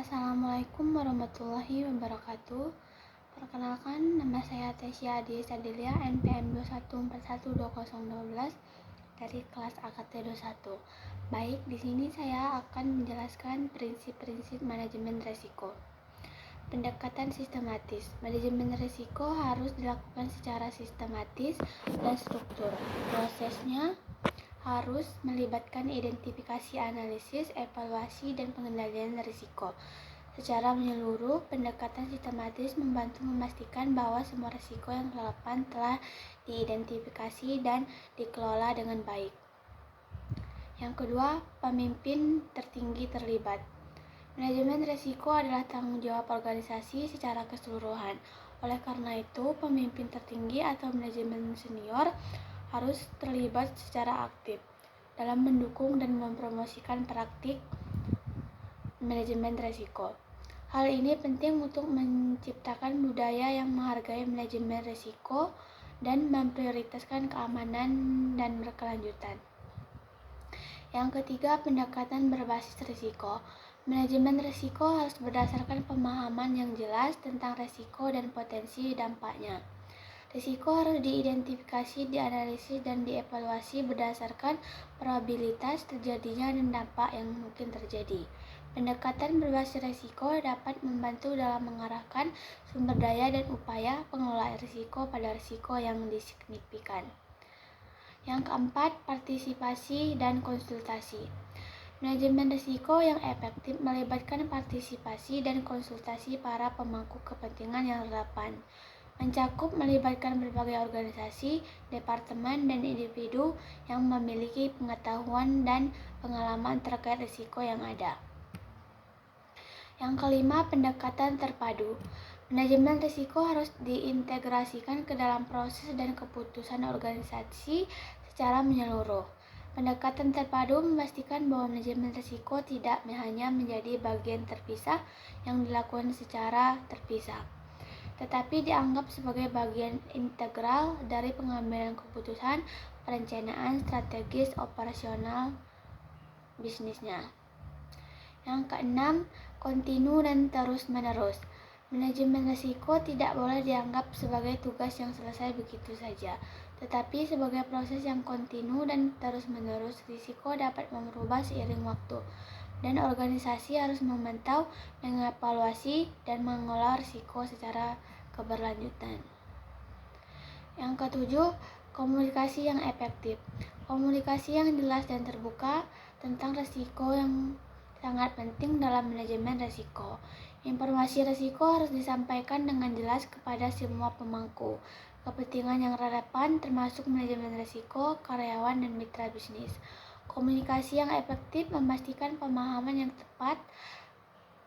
Assalamualaikum warahmatullahi wabarakatuh. Perkenalkan, nama saya Tesya Adi Sadilia, NPM 21412012 dari kelas AKT 21. Baik, di sini saya akan menjelaskan prinsip-prinsip manajemen risiko. Pendekatan sistematis. Manajemen risiko harus dilakukan secara sistematis dan struktur. Prosesnya harus melibatkan identifikasi, analisis, evaluasi, dan pengendalian risiko. Secara menyeluruh, pendekatan sistematis membantu memastikan bahwa semua risiko yang relevan telah diidentifikasi dan dikelola dengan baik. Yang kedua, pemimpin tertinggi terlibat. Manajemen risiko adalah tanggung jawab organisasi secara keseluruhan. Oleh karena itu, pemimpin tertinggi atau manajemen senior harus terlibat secara aktif dalam mendukung dan mempromosikan praktik manajemen risiko. Hal ini penting untuk menciptakan budaya yang menghargai manajemen risiko dan memprioritaskan keamanan dan berkelanjutan. Yang ketiga, pendekatan berbasis risiko. Manajemen risiko harus berdasarkan pemahaman yang jelas tentang risiko dan potensi dampaknya. Risiko harus diidentifikasi, dianalisis, dan dievaluasi berdasarkan probabilitas terjadinya dan dampak yang mungkin terjadi. Pendekatan berbasis risiko dapat membantu dalam mengarahkan sumber daya dan upaya pengelolaan risiko pada risiko yang signifikan. Yang keempat, partisipasi dan konsultasi. Manajemen risiko yang efektif melibatkan partisipasi dan konsultasi para pemangku kepentingan yang relevan. Melibatkan berbagai organisasi, departemen, dan individu yang memiliki pengetahuan dan pengalaman terkait risiko yang ada. Yang kelima, pendekatan terpadu. Manajemen risiko harus diintegrasikan ke dalam proses dan keputusan organisasi secara menyeluruh. Pendekatan terpadu memastikan bahwa manajemen risiko tidak hanya menjadi bagian terpisah yang dilakukan secara terpisah, tetapi dianggap sebagai bagian integral dari pengambilan keputusan, perencanaan strategis operasional bisnisnya. Yang keenam, kontinu dan terus-menerus. Manajemen risiko tidak boleh dianggap sebagai tugas yang selesai begitu saja, tetapi sebagai proses yang kontinu dan terus-menerus. Risiko dapat berubah seiring waktu, dan organisasi harus memantau, mengevaluasi, dan mengelola risiko secara keberlanjutan. Yang ketujuh, komunikasi yang efektif. Komunikasi yang jelas dan terbuka tentang risiko yang sangat penting dalam manajemen risiko. Informasi risiko harus disampaikan dengan jelas kepada semua pemangku kepentingan yang relevan, termasuk manajemen risiko, karyawan, dan mitra bisnis. Komunikasi yang efektif memastikan pemahaman yang tepat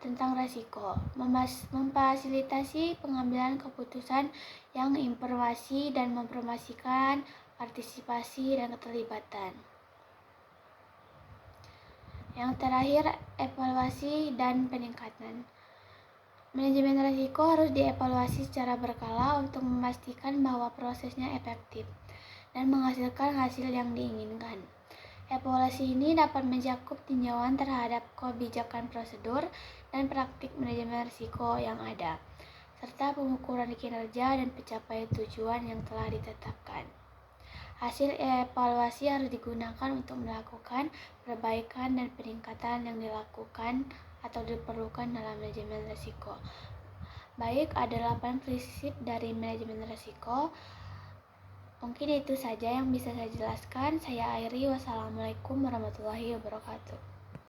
tentang risiko, memfasilitasi pengambilan keputusan yang informasi, dan mempromosikan partisipasi dan keterlibatan. Yang terakhir, evaluasi dan peningkatan. Manajemen risiko harus dievaluasi secara berkala untuk memastikan bahwa prosesnya efektif dan menghasilkan hasil yang diinginkan. Evaluasi ini dapat mencakup tinjauan terhadap kebijakan, prosedur, dan praktik manajemen risiko yang ada, serta pengukuran kinerja dan pencapaian tujuan yang telah ditetapkan. Hasil evaluasi harus digunakan untuk melakukan perbaikan dan peningkatan yang dilakukan atau diperlukan dalam manajemen risiko. Baik, ada 8 prinsip dari manajemen risiko. Mungkin itu saja yang bisa saya jelaskan. Saya akhiri. Wassalamualaikum warahmatullahi wabarakatuh.